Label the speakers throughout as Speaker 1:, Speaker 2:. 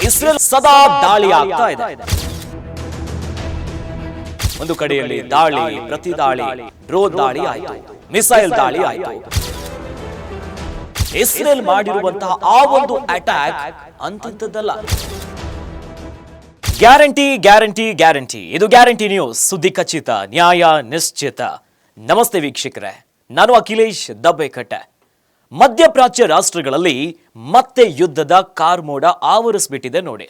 Speaker 1: Israel ಸದಾ ದಾಳಿ ಆಗ್ತಾ ಇದೆ. ಒಂದು ಕಡೆಯಲ್ಲಿ ದಾಳಿ, ಪ್ರತಿ ದಾಳಿ, ಡ್ರೋನ್ ದಾಳಿ ಆಯಿತು, ಮಿಸೈಲ್ ದಾಳಿ ಆಯಿತು. ಇಸ್ರೇಲ್ ಮಾಡಿರುವಂತಹ ಆ ಒಂದು ಅಟ್ಯಾಕ್ ಅಂತಿಂತದ್ದಲ್ಲ. Guarantee guarantee guarantee. ಇದು ಗ್ಯಾರಂಟಿ ನ್ಯೂಸ್, ಸುದ್ದಿ ಖಚಿತ, ನ್ಯಾಯ ನಿಶ್ಚಿತ. ನಮಸ್ತೆ ವೀಕ್ಷಕರೇ, ನಾನು ಅಖಿಲೇಶ್ ದಬ್ಬೆಕಟ್ಟೆ. ಮಧ್ಯಪ್ರಾಚ್ಯ ರಾಷ್ಟ್ರಗಳಲ್ಲಿ ಮತ್ತೆ ಯುದ್ಧದ ಕಾರ್ಮೋಡ ಆವರಿಸ್ಬಿಟ್ಟಿದೆ ನೋಡಿ.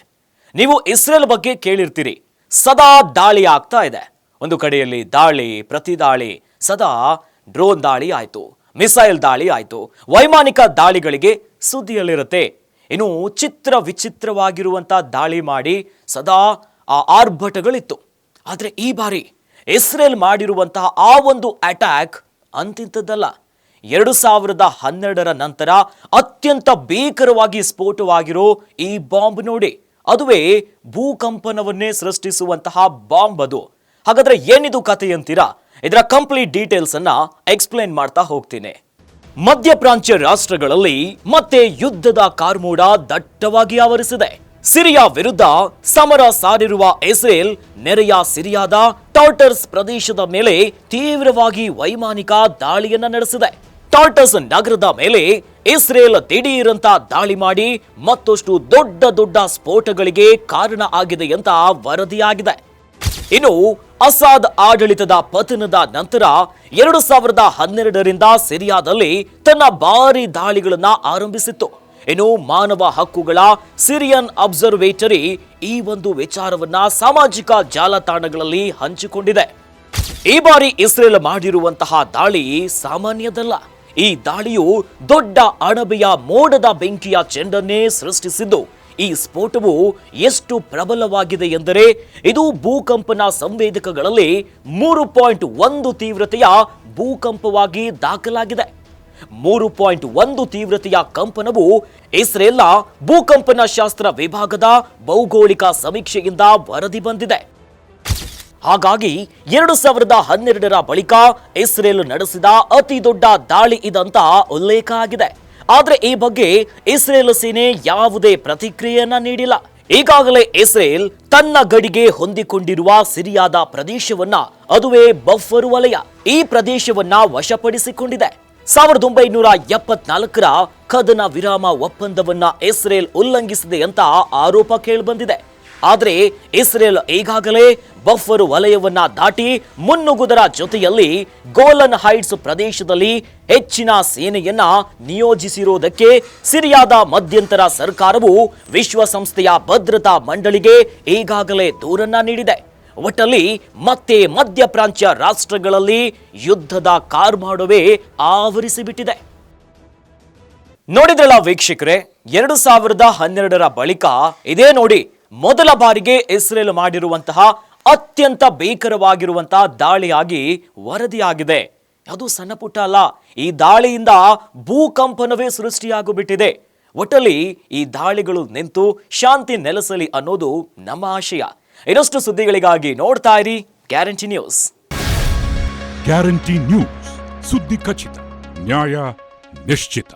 Speaker 1: ನೀವು ಇಸ್ರೇಲ್ ಬಗ್ಗೆ ಕೇಳಿರ್ತೀರಿ, ಸದಾ ದಾಳಿ ಆಗ್ತಾ ಇದೆ. ಒಂದು ಕಡೆಯಲ್ಲಿ ದಾಳಿ, ಪ್ರತಿ ದಾಳಿ, ಸದಾ ಡ್ರೋನ್ ದಾಳಿ ಆಯ್ತು, ಮಿಸೈಲ್ ದಾಳಿ ಆಯ್ತು, ವೈಮಾನಿಕ ದಾಳಿಗಳಿಗೆ ಸುದ್ದಿಯಲ್ಲಿರುತ್ತೆ. ಇನ್ನು ಚಿತ್ರ ವಿಚಿತ್ರವಾಗಿರುವಂತ ದಾಳಿ ಮಾಡಿ ಸದಾ ಆ ಆರ್ಭಟಗಳಿತ್ತು. ಆದರೆ ಈ ಬಾರಿ ಇಸ್ರೇಲ್ ಮಾಡಿರುವಂತಹ ಆ ಒಂದು ಅಟ್ಯಾಕ್ ಅಂತಿಂತದ್ದಲ್ಲ. 2012ರ ನಂತರ ಅತ್ಯಂತ ಭೀಕರವಾಗಿ ಸ್ಫೋಟವಾಗಿರೋ ಈ ಬಾಂಬ್ ನೋಡಿ, ಅದುವೇ ಭೂಕಂಪನವನ್ನೇ ಸೃಷ್ಟಿಸುವಂತಹ ಬಾಂಬ್ ಅದು. ಹಾಗಾದ್ರೆ ಏನಿದು ಕಥೆ ಅಂತೀರಾ? ಇದರ ಕಂಪ್ಲೀಟ್ ಡೀಟೇಲ್ಸ್ ಅನ್ನ ಎಕ್ಸ್ಪ್ಲೇನ್ ಮಾಡ್ತಾ ಹೋಗ್ತೀನಿ. ಮಧ್ಯಪ್ರಾಚ್ಯ ರಾಷ್ಟ್ರಗಳಲ್ಲಿ ಮತ್ತೆ ಯುದ್ಧದ ಕಾರ್ಮೋಡ ದಟ್ಟವಾಗಿ ಆವರಿಸಿದೆ. ಸಿರಿಯಾ ವಿರುದ್ಧ ಸಮರ ಸಾರಿರುವ ಇಸ್ರೇಲ್ ನೆರೆಯ ಸಿರಿಯಾದ ಟಾರ್ಟರ್ಸ್ ಪ್ರದೇಶದ ಮೇಲೆ ತೀವ್ರವಾಗಿ ವೈಮಾನಿಕ ದಾಳಿಯನ್ನ ನಡೆಸಿದೆ. ಟಾರ್ಟರ್ಸ್ ನಗರದ ಮೇಲೆ ಇಸ್ರೇಲ್ ದಿಢೀರಂತ ದಾಳಿ ಮಾಡಿ ಮತ್ತಷ್ಟು ದೊಡ್ಡ ದೊಡ್ಡ ಸ್ಫೋಟಗಳಿಗೆ ಕಾರಣ ಆಗಿದೆ ಅಂತ ವರದಿಯಾಗಿದೆ. ಇನ್ನು ಅಸಾದ್ ಆಡಳಿತದ ಪತನದ ನಂತರ 2012ರಿಂದ ಸಿರಿಯಾದಲ್ಲಿ ತನ್ನ ಭಾರಿ ದಾಳಿಗಳನ್ನ ಆರಂಭಿಸಿತ್ತು. ಇನ್ನು ಮಾನವ ಹಕ್ಕುಗಳ ಸಿರಿಯನ್ ಅಬ್ಸರ್ವೇಟರಿ ಈ ಒಂದು ವಿಚಾರವನ್ನ ಸಾಮಾಜಿಕ ಜಾಲತಾಣಗಳಲ್ಲಿ ಹಂಚಿಕೊಂಡಿದೆ. ಈ ಬಾರಿ ಇಸ್ರೇಲ್ ಮಾಡಿರುವಂತಹ ದಾಳಿ ಸಾಮಾನ್ಯದಲ್ಲ. ಈ ದಾಳಿಯು ದೊಡ್ಡ ಅಣಬೆಯ ಮೋಡದ ಬೆಂಕಿಯ ಚೆಂಡನ್ನೇ ಸೃಷ್ಟಿಸಿದ್ದು. ಈ ಸ್ಫೋಟವು ಎಷ್ಟು ಪ್ರಬಲವಾಗಿದೆ ಎಂದರೆ ಇದು ಭೂಕಂಪನ ಸಂವೇದಕಗಳಲ್ಲಿ 3.1 ತೀವ್ರತೆಯ ಭೂಕಂಪವಾಗಿ ದಾಖಲಾಗಿದೆ. 3.1 ತೀವ್ರತೆಯ ಕಂಪನವು ಇಸ್ರೇಲ್ನ ಭೂಕಂಪನ ಶಾಸ್ತ್ರ ವಿಭಾಗದ ಭೌಗೋಳಿಕ ಸಮೀಕ್ಷೆಯಿಂದ ವರದಿ ಬಂದಿದೆ. ಹಾಗಾಗಿ 2012ರ ಬಳಿಕ ಇಸ್ರೇಲ್ ನಡೆಸಿದ ಅತಿ ದೊಡ್ಡ ದಾಳಿ ಇದಂತ ಉಲ್ಲೇಖ ಆಗಿದೆ. ಆದ್ರೆ ಈ ಬಗ್ಗೆ ಇಸ್ರೇಲ್ ಸೇನೆ ಯಾವುದೇ ಪ್ರತಿಕ್ರಿಯೆಯನ್ನ ನೀಡಿಲ್ಲ. ಈಗಾಗಲೇ ಇಸ್ರೇಲ್ ತನ್ನ ಗಡಿಗೆ ಹೊಂದಿಕೊಂಡಿರುವ ಸಿರಿಯಾದ ಪ್ರದೇಶವನ್ನ, ಅದುವೇ ಬಫರ್ ವಲಯ, ಈ ಪ್ರದೇಶವನ್ನ ವಶಪಡಿಸಿಕೊಂಡಿದೆ. 1974ರ ಕದನ ವಿರಾಮ ಒಪ್ಪಂದವನ್ನ ಇಸ್ರೇಲ್ ಉಲ್ಲಂಘಿಸಿದೆ ಅಂತ ಆರೋಪ ಕೇಳಿಬಂದಿದೆ. ಆದರೆ ಇಸ್ರೇಲ್ ಈಗಾಗಲೇ ಬಫರ್ ವಲಯವನ್ನ ದಾಟಿ ಮುನ್ನುಗ್ಗುವುದರ ಜೊತೆಯಲ್ಲಿ ಗೋಲನ್ ಹೈಟ್ಸ್ ಪ್ರದೇಶದಲ್ಲಿ ಹೆಚ್ಚಿನ ಸೇನೆಯನ್ನ ನಿಯೋಜಿಸಿರುವುದಕ್ಕೆ ಸಿರಿಯಾದ ಮಧ್ಯಂತರ ಸರ್ಕಾರವು ವಿಶ್ವಸಂಸ್ಥೆಯ ಭದ್ರತಾ ಮಂಡಳಿಗೆ ಈಗಾಗಲೇ ದೂರನ್ನ ನೀಡಿದೆ. ಒಟ್ಟಲ್ಲಿ ಮತ್ತೆ ಮಧ್ಯಪ್ರಾಚ್ಯ ರಾಷ್ಟ್ರಗಳಲ್ಲಿ ಯುದ್ಧದ ಕಾರ್ಮಾಡವೇ ಆವರಿಸಿಬಿಟ್ಟಿದೆ. ನೋಡಿದ್ರಲ್ಲ ವೀಕ್ಷಕರೇ, 2012ರ ಬಳಿಕ ಇದೇ ನೋಡಿ ಮೊದಲ ಬಾರಿಗೆ ಇಸ್ರೇಲ್ ಮಾಡಿರುವಂತಹ ಅತ್ಯಂತ ಭೀಕರವಾಗಿರುವಂತಹ ದಾಳಿಯಾಗಿ ವರದಿಯಾಗಿದೆ. ಅದು ಸಣ್ಣ ಪುಟ್ಟ ಅಲ್ಲ, ಈ ದಾಳಿಯಿಂದ ಭೂಕಂಪನವೇ ಸೃಷ್ಟಿಯಾಗಿಬಿಟ್ಟಿದೆ. ಒಟ್ಟಲ್ಲಿ ಈ ದಾಳಿಗಳು ನಿಂತು ಶಾಂತಿ ನೆಲೆಸಲಿ ಅನ್ನೋದು ನಮ್ಮ ಆಶಯ. ಇನ್ನಷ್ಟು ಸುದ್ದಿಗಳಿಗಾಗಿ ನೋಡ್ತಾ ಇರಿ ಗ್ಯಾರಂಟಿ ನ್ಯೂಸ್.
Speaker 2: ಗ್ಯಾರಂಟಿ ನ್ಯೂಸ್, ಸುದ್ದಿ ಖಚಿತ, ನ್ಯಾಯ ನಿಶ್ಚಿತ.